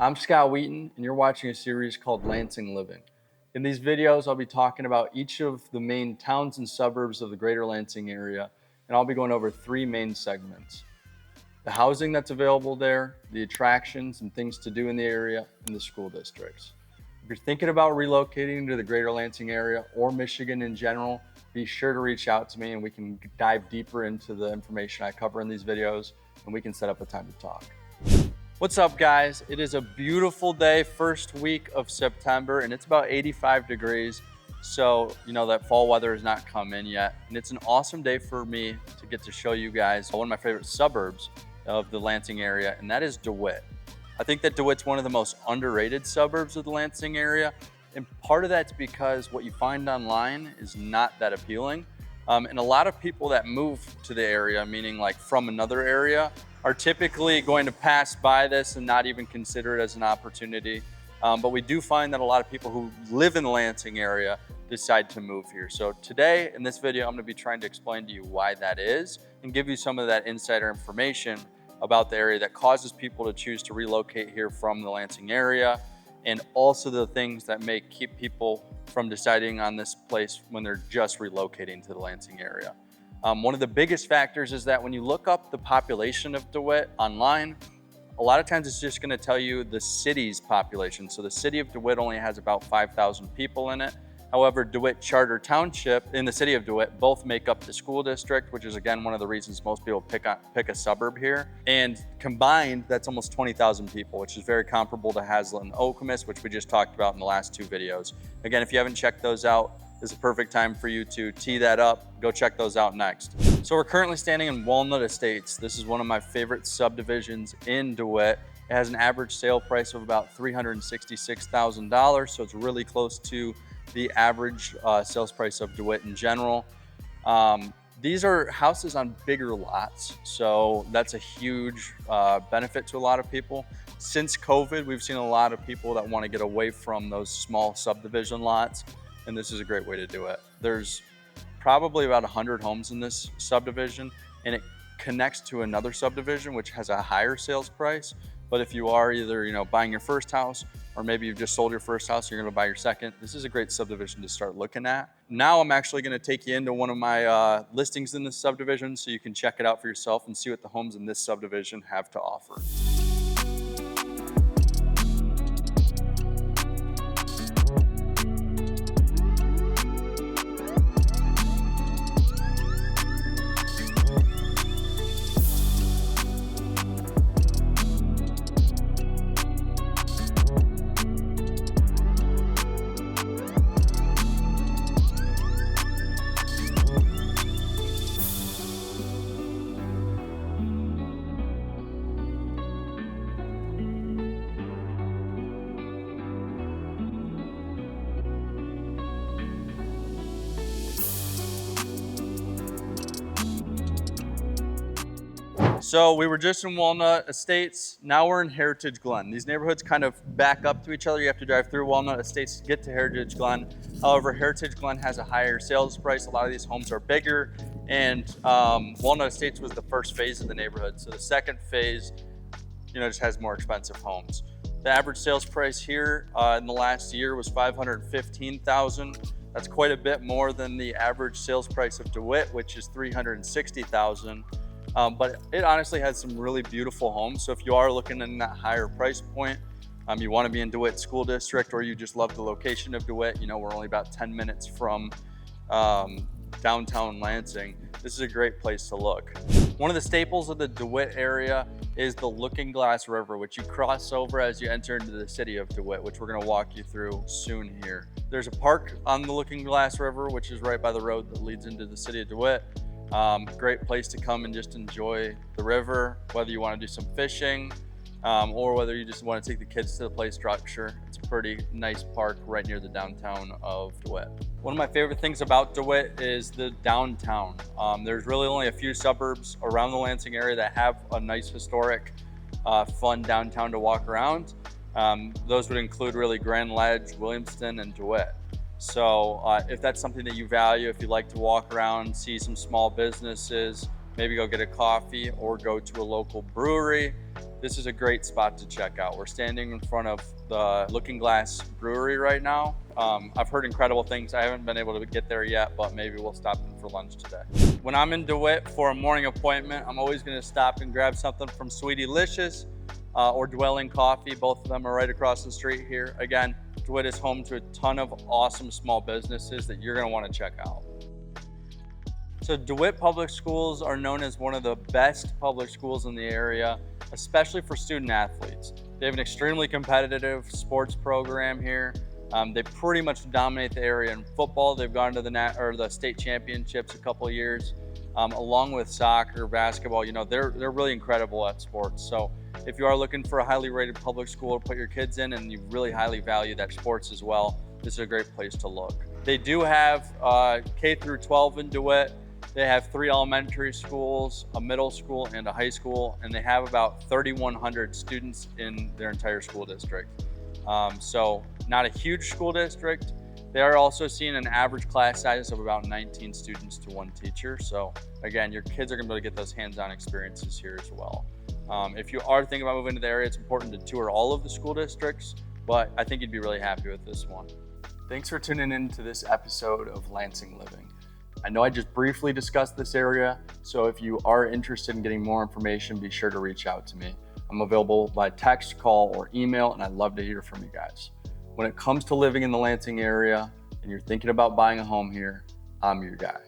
I'm Scott Wheaton, and you're watching a series called Lansing Living. In these videos, I'll be talking about each of the main towns and suburbs of the greater Lansing area, and I'll be going over three main segments: the housing that's available there, the attractions and things to do in the area, and the school districts. If you're thinking about relocating to the greater Lansing area or Michigan in general, be sure to reach out to me and we can dive deeper into the information I cover in these videos, and we can set up a time to talk. What's up, guys? It is a beautiful day, first week of September, and it's about 85 degrees. So, that fall weather has not come in yet. And it's an awesome day for me to get to show you guys one of my favorite suburbs of the Lansing area, and that is Dewitt. I think that Dewitt's one of the most underrated suburbs of the Lansing area. And part of that's because what you find online is not that appealing. And a lot of people that move to the area, meaning like from another area, are typically going to pass by this and not even consider it as an opportunity. But we do find that a lot of people who live in the Lansing area decide to move here. So today in this video, I'm going to be trying to explain to you why that is and give you some of that insider information about the area that causes people to choose to relocate here from the Lansing area, and also the things that may keep people from deciding on this place when they're just relocating to the Lansing area. One of the biggest factors is that when you look up the population of Dewitt online, a lot of times it's just going to tell you the city's population. So the city of Dewitt only has about 5,000 people in it. However, Dewitt Charter Township and the city of Dewitt both make up the school district, which is again one of the reasons most people pick a suburb here. And combined, that's almost 20,000 people, which is very comparable to Haslett and Okemos, which we just talked about in the last two videos. Again, if you haven't checked those out, this is a perfect time for you to tee that up. Go check those out next. So we're currently standing in Walnut Estates. This is one of my favorite subdivisions in Dewitt. It has an average sale price of about $366,000, so it's really close to the average sales price of Dewitt in general. These are houses on bigger lots, so that's a huge benefit to a lot of people. Since COVID, we've seen a lot of people that want to get away from those small subdivision lots, and this is a great way to do it. There's probably about 100 homes in this subdivision, and it connects to another subdivision which has a higher sales price. But if you are either buying your first house, or maybe you've just sold your first house, you're going to buy your second, this is a great subdivision to start looking at. Now I'm actually going to take you into one of my listings in this subdivision so you can check it out for yourself and see what the homes in this subdivision have to offer. So we were just in Walnut Estates, now we're in Heritage Glen. These neighborhoods kind of back up to each other. You have to drive through Walnut Estates to get to Heritage Glen. However, Heritage Glen has a higher sales price. A lot of these homes are bigger, and Walnut Estates was the first phase of the neighborhood. So the second phase, just has more expensive homes. The average sales price here in the last year was $515,000. That's quite a bit more than the average sales price of Dewitt, which is $360,000. But it honestly has some really beautiful homes. So if you are looking in that higher price point, you want to be in Dewitt School District, or you just love the location of Dewitt, we're only about 10 minutes from downtown Lansing. This is a great place to look. One of the staples of the Dewitt area is the Looking Glass River, which you cross over as you enter into the city of Dewitt, which we're going to walk you through soon here. There's a park on the Looking Glass River, which is right by the road that leads into the city of Dewitt. Great place to come and just enjoy the river, whether you want to do some fishing or whether you just want to take the kids to the play structure. It's a pretty nice park right near the downtown of Dewitt. One of my favorite things about Dewitt is the downtown. There's really only a few suburbs around the Lansing area that have a nice historic, fun downtown to walk around. Those would include really Grand Ledge, Williamston, and Dewitt. So if that's something that you value, if you like to walk around, see some small businesses, maybe go get a coffee or go to a local brewery, this is a great spot to check out. We're standing in front of the Looking Glass Brewery right now. I've heard incredible things. I haven't been able to get there yet, but maybe we'll stop in for lunch today. When I'm in Dewitt for a morning appointment, I'm always gonna stop and grab something from Sweetylicious or Dwelling Coffee. Both of them are right across the street here. Again, Dewitt is home to a ton of awesome small businesses that you're gonna wanna check out. So Dewitt Public Schools are known as one of the best public schools in the area, especially for student athletes. They have an extremely competitive sports program here. They pretty much dominate the area in football. They've gone to the state championships a couple of years, along with soccer, basketball. You know, they're really incredible at sports. So if you are looking for a highly rated public school to put your kids in and you really highly value that sports as well, this is a great place to look. They do have K through 12 in Dewitt. They have 3 elementary schools, a middle school, and a high school, and they have about 3,100 students in their entire school district. So not a huge school district. They are also seeing an average class size of about 19 students to 1 teacher. So again, your kids are gonna be able to get those hands-on experiences here as well. If you are thinking about moving to the area, it's important to tour all of the school districts, but I think you'd be really happy with this one. Thanks for tuning in to this episode of Lansing Living. I know I just briefly discussed this area, so if you are interested in getting more information, be sure to reach out to me. I'm available by text, call, or email, and I'd love to hear from you guys. When it comes to living in the Lansing area and you're thinking about buying a home here, I'm your guy.